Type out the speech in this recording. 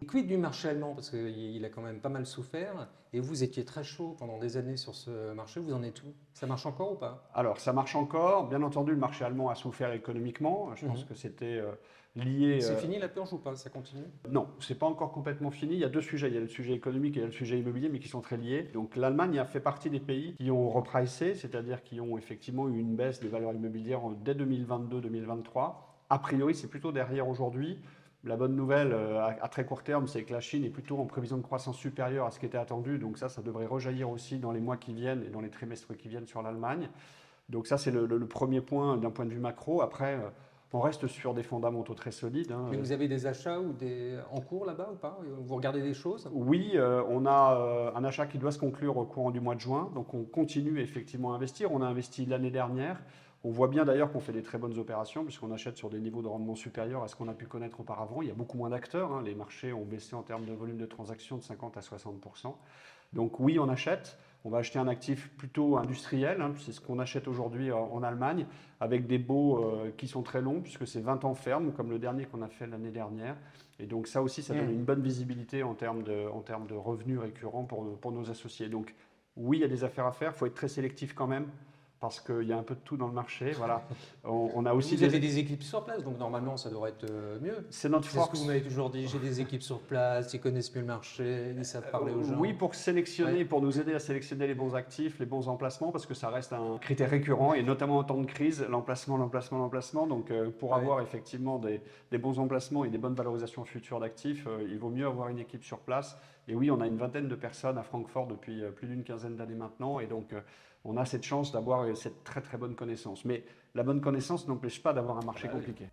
Quid du marché allemand? Parce qu'il a quand même pas mal souffert et vous étiez très chaud pendant des années sur ce marché. Vous en êtes où? Ça marche encore ou pas? Alors, ça marche encore. Bien entendu, le marché allemand a souffert économiquement. Je pense Mhm. que c'était lié. C'est fini la purge ou pas? Ça continue? Non, c'est pas encore complètement fini. Il y a deux sujets. Il y a le sujet économique et il y a le sujet immobilier, mais qui sont très liés. Donc, l'Allemagne a fait partie des pays qui ont repricé, c'est-à-dire qui ont effectivement eu une baisse des valeurs immobilières dès 2022-2023. A priori, c'est plutôt derrière aujourd'hui. La bonne nouvelle à très court terme, c'est que la Chine est plutôt en prévision de croissance supérieure à ce qui était attendu. Donc ça devrait rejaillir aussi dans les mois qui viennent et dans les trimestres qui viennent sur l'Allemagne. Donc ça, c'est le premier point d'un point de vue macro. Après, on reste sur des fondamentaux très solides, hein. Mais vous avez des achats ou des en cours là-bas ou pas? Vous regardez des choses? Oui, on a un achat qui doit se conclure au courant du mois de juin. Donc on continue effectivement à investir. On a investi l'année dernière. On voit bien d'ailleurs qu'on fait des très bonnes opérations puisqu'on achète sur des niveaux de rendement supérieurs à ce qu'on a pu connaître auparavant. Il y a beaucoup moins d'acteurs, hein. Les marchés ont baissé en termes de volume de transactions de 50 à 60%. Donc oui, on achète. On va acheter un actif plutôt industriel, hein, c'est ce qu'on achète aujourd'hui en Allemagne, avec des baux qui sont très longs, puisque c'est 20 ans ferme, comme le dernier qu'on a fait l'année dernière. Et donc ça aussi, ça donne une bonne visibilité en termes de revenus récurrents pour nos associés. Donc oui, il y a des affaires à faire, il faut être très sélectif quand même, parce qu'il y a un peu de tout dans le marché. Voilà. On a aussi Vous avez des équipes sur place, donc normalement ça devrait être mieux. C'est notre C'est ce que vous force. m'avez toujours dit, j'ai des équipes sur place, ils connaissent mieux le marché, ils savent parler aux Oui, gens. pour sélectionner, Ouais. pour nous aider à sélectionner les bons actifs, les bons emplacements, parce que ça reste un critère récurrent, et notamment en temps de crise, l'emplacement, l'emplacement, l'emplacement. Donc, pour Ouais. avoir effectivement des bons emplacements et des bonnes valorisations futures d'actifs, il vaut mieux avoir une équipe sur place. Et oui, on a une vingtaine de personnes à Francfort depuis plus d'une quinzaine d'années maintenant, et donc on a cette chance d'avoir cette très très bonne connaissance. Mais la bonne connaissance n'empêche pas d'avoir un marché compliqué.